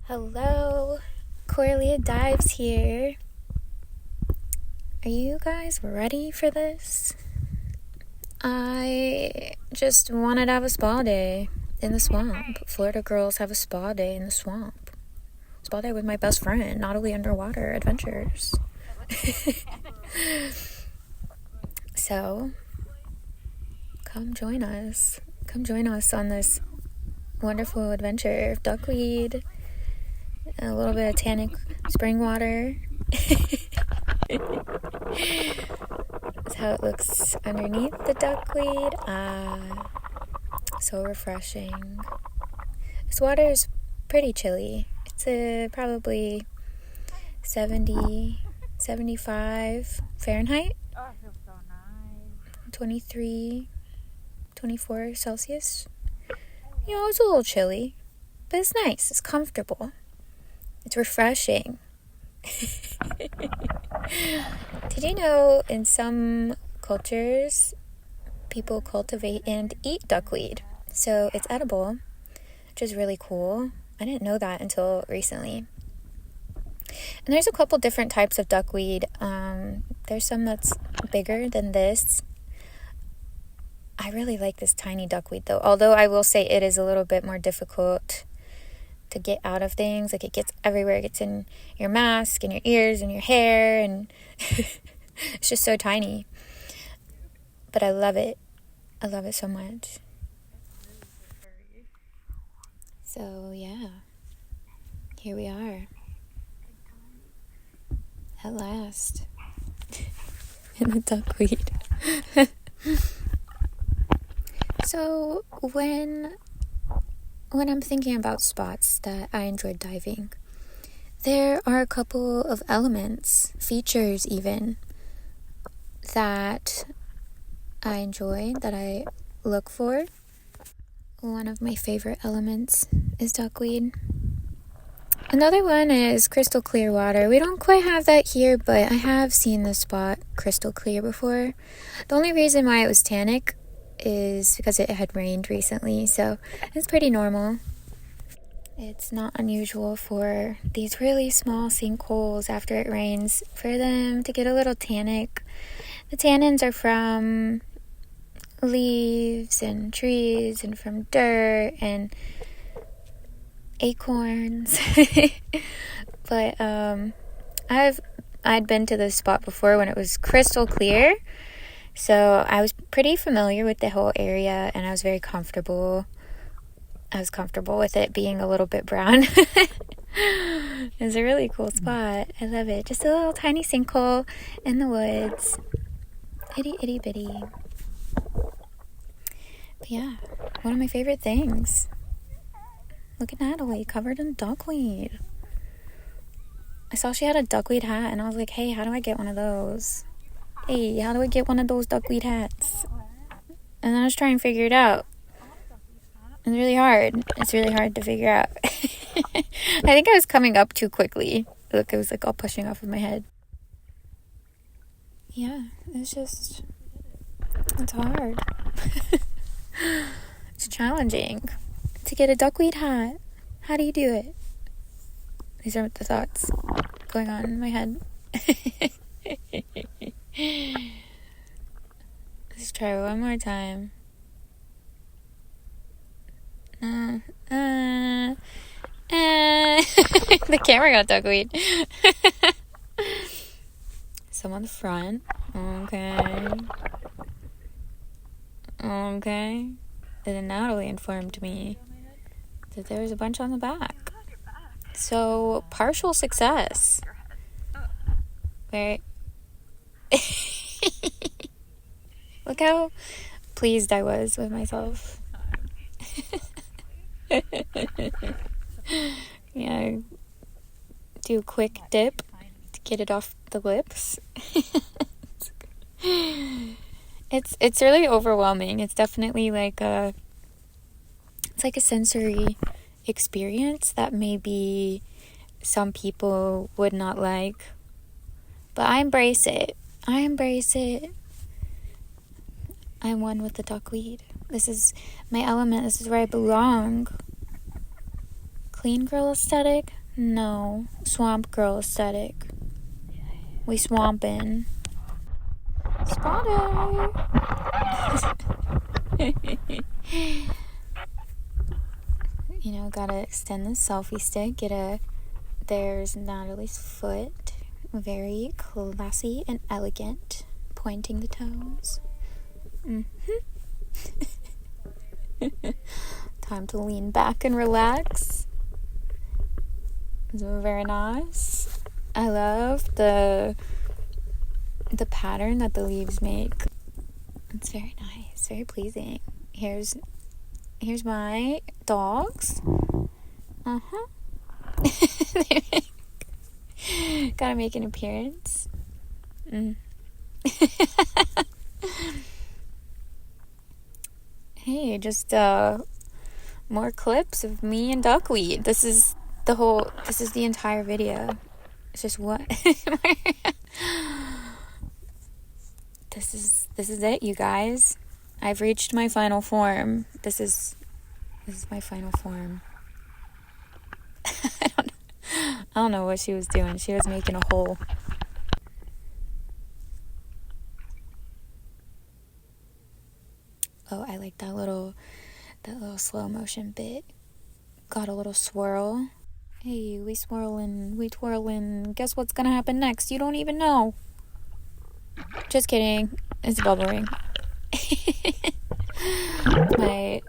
Hello, Corlelia Dives here. Are you guys ready for this? I just wanted to have a spa day in the swamp. Florida girls have a spa day in the swamp. Spa day with my best friend, Nautically Underwater Adventures. So, come join us. Come join us on this wonderful adventure of duckweed, a little bit of tannic spring water. That's how it looks underneath the duckweed. So refreshing. This water is pretty chilly. It's probably 70, 75 Fahrenheit. 23, 24 Celsius. You know, it's a little chilly, but it's nice. It's comfortable. It's refreshing. Did you know in some cultures, people cultivate and eat duckweed? So it's edible, which is really cool. I didn't know that until recently. And there's a couple different types of duckweed. There's some that's bigger than this. I really like this tiny duckweed though, although I will say it is a little bit more difficult to get out of things. Like, it gets everywhere. It gets in your mask and your ears and your hair, and it's just so tiny. But I love it. I love it so much. So yeah, here we are at last in the duckweed. So when I'm thinking about spots that I enjoyed diving, there are a couple of elements, features even, that I enjoy, that I look for. One of my favorite elements is duckweed. Another one is crystal clear water. We don't quite have that here, but I have seen this spot crystal clear before. The only reason why it was tannic is because it had rained recently, so it's pretty normal. It's not unusual for these really small sinkholes after it rains for them to get a little tannic. The tannins are from leaves and trees and from dirt and acorns. But I'd been to this spot before when it was crystal clear. So I was pretty familiar with the whole area, and I was very comfortable. I was comfortable with it being a little bit brown. It's a really cool spot. I love it. Just a little tiny sinkhole in the woods. Itty, itty, bitty. But yeah, one of my favorite things. Look at Natalie, covered in duckweed. I saw she had a duckweed hat, and I was like, hey, how do I get one of those? Hey, how do I get one of those duckweed hats? And then I was trying to figure it out. It's really hard. It's really hard to figure out. I think I was coming up too quickly. Look, it was like all pushing off of my head. Yeah, it's hard. It's challenging to get a duckweed hat. How do you do it? These are the thoughts going on in my head. Let's try one more time. The camera got duckweed. Some on the front. Okay. And then Natalie informed me that there was a bunch on the back. So, partial success. Very... Look how pleased I was with myself. Yeah, do a quick dip to get it off the lips. It's really overwhelming. It's definitely like a sensory experience that maybe some people would not like. But I embrace it. I'm one with the duckweed. This is my element. This is where I belong. Clean girl aesthetic? No. Swamp girl aesthetic. We swampin'. Spotted! You know, gotta extend the selfie stick. There's Natalie's foot. Very classy and elegant. Pointing the toes. Time to lean back and relax. It's very nice. I love the pattern that the leaves make. It's very nice, very pleasing. Here's my dogs. Gotta make an appearance. Hey, just more clips of me and duckweed. This is the entire video. It's just what This is it, you guys. I've reached my final form. This is my final form. I don't know what she was doing. She was making a hole. Oh, I like that little slow motion bit. Got a little swirl. Hey, we twirling. Guess what's gonna happen next? You don't even know. Just kidding. It's bubbling. I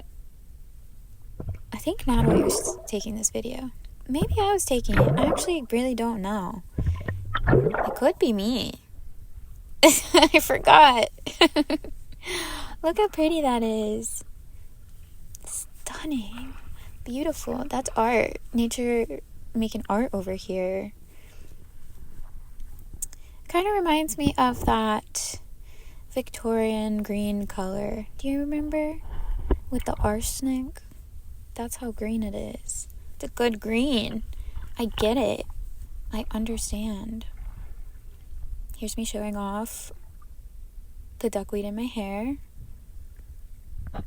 think Natalie was taking this video. Maybe I was taking it. I actually really don't know. It could be me. I forgot. Look how pretty that is. Stunning. Beautiful. That's art. Nature making art over here. Kind of reminds me of that Victorian green color. Do you remember? With the arsenic? That's how green it is. It's a good green. I get it. I understand. Here's me showing off the duckweed in my hair.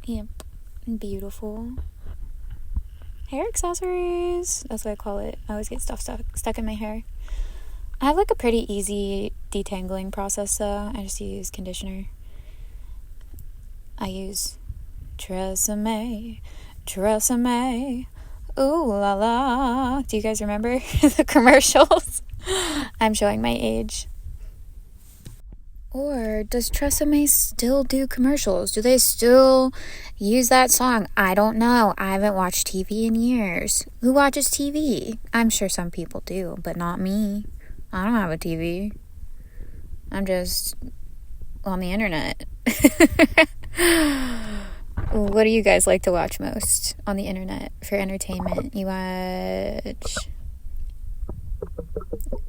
Yep. Beautiful. Hair accessories. That's what I call it. I always get stuff stuck in my hair. I have like a pretty easy detangling process though. I just use conditioner. I use Tresemme, ooh la la. Do you guys remember the commercials? I'm showing my age. Or does Tresemme still do commercials? Do they still use that song? I don't know. I haven't watched TV in years. Who watches TV? I'm sure some people do, but not me. I don't have a TV. I'm just on the internet. What do you guys like to watch most on the internet for entertainment? You watch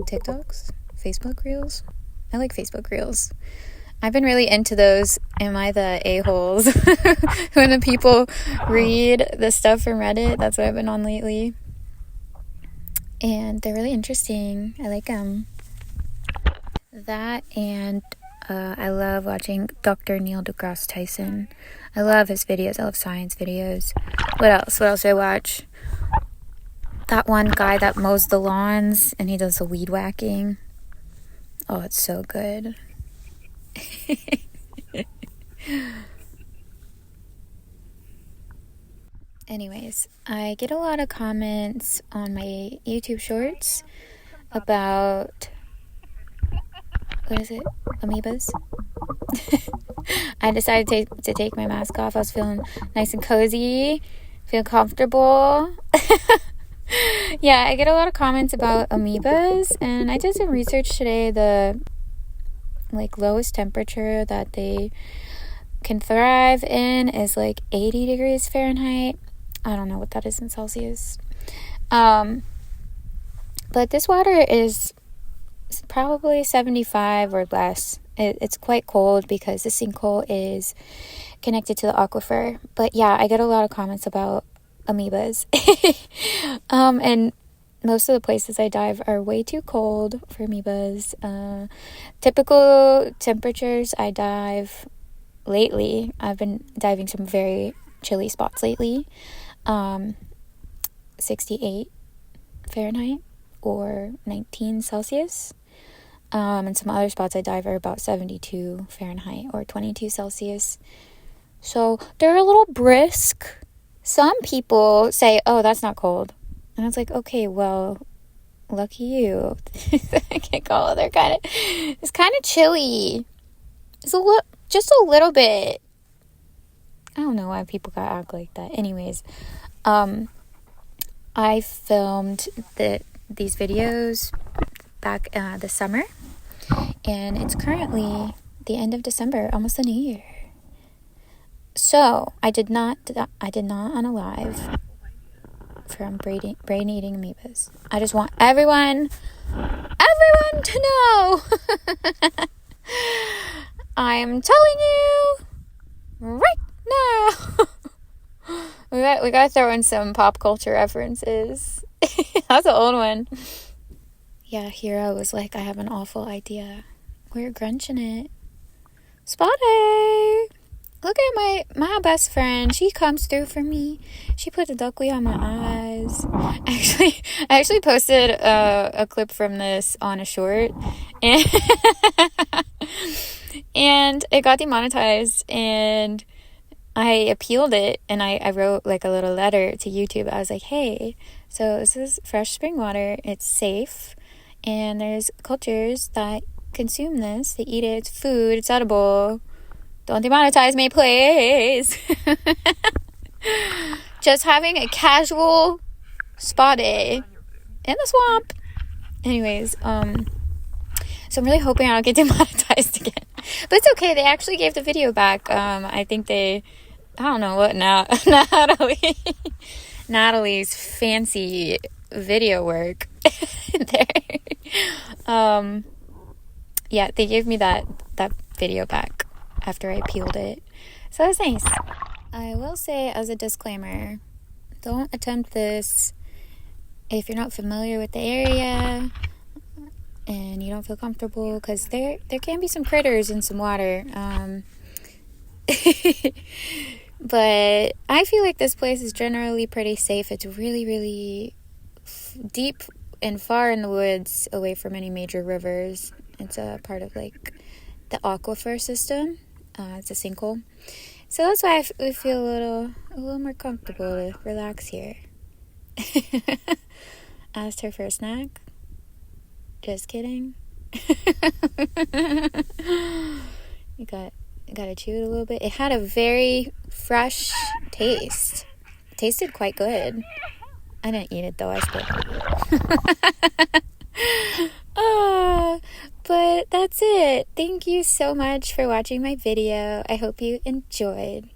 TikToks? Facebook Reels? I like Facebook Reels. I've been really into those. Am I the a-holes? When the people read the stuff from Reddit, that's what I've been on lately. And they're really interesting. I like them. That and I love watching Dr. Neil deGrasse Tyson. I love his videos. I love science videos. What else do I watch? That one guy that mows the lawns and he does the weed whacking. Oh, it's so good. Anyways, I get a lot of comments on my YouTube shorts about, what is it? Amoebas? I decided to take my mask off. I was feeling nice and cozy, feel comfortable. Yeah, I get a lot of comments about amoebas, and I did some research today. The lowest temperature that they can thrive in is 80 degrees Fahrenheit. I don't know what that is in Celsius. But this water is probably 75 or less. It's quite cold because the sinkhole is connected to the aquifer. But yeah, I get a lot of comments about amoebas. And most of the places I dive are way too cold for amoebas. Typical temperatures I dive lately. I've been diving some very chilly spots lately. 68 Fahrenheit or 19 Celsius. And some other spots I dive are about 72 Fahrenheit or 22 Celsius. So they're a little brisk. Some people say, oh, that's not cold. And I was like, okay, well, lucky you. I can't call it. It's kind of chilly. It's just a little bit. I don't know why people gotta act like that. Anyways, I filmed these videos back this summer, and it's currently the end of December, almost the new year. So I did not unalive from brain eating amoebas. I just want everyone to know. I'm telling you right now. we gotta throw in some pop culture references. That's an old one. Yeah, Hero was like, I have an awful idea. We're grunching it. Spotty! Look at my best friend. She comes through for me. She put the duckweed on my eyes. I actually posted a clip from this on a short, and and it got demonetized, and I appealed it, and I wrote like a little letter to YouTube. I was like, hey, so this is fresh spring water. It's safe, and there's cultures that consume this. They eat it. It's food. It's edible. Don't demonetize me, please. Just having a casual spa day in the swamp. Anyways, so I'm really hoping I don't get demonetized again. But it's okay. They actually gave the video back. I think I don't know what now. Natalie's fancy video work there. Yeah, they gave me that video back after I peeled it. So that's nice. I will say as a disclaimer, don't attempt this if you're not familiar with the area and you don't feel comfortable, because there can be some critters in some water. But I feel like this place is generally pretty safe. It's really, really deep and far in the woods, away from any major rivers. It's a part of like the aquifer system. It's a sinkhole. So that's why we feel a little more comfortable to relax here. Asked her for a snack. Just kidding. You gotta chew it a little bit. It had a very fresh taste. It tasted quite good. I didn't eat it though. I spit it. But that's it. Thank you so much for watching my video. I hope you enjoyed.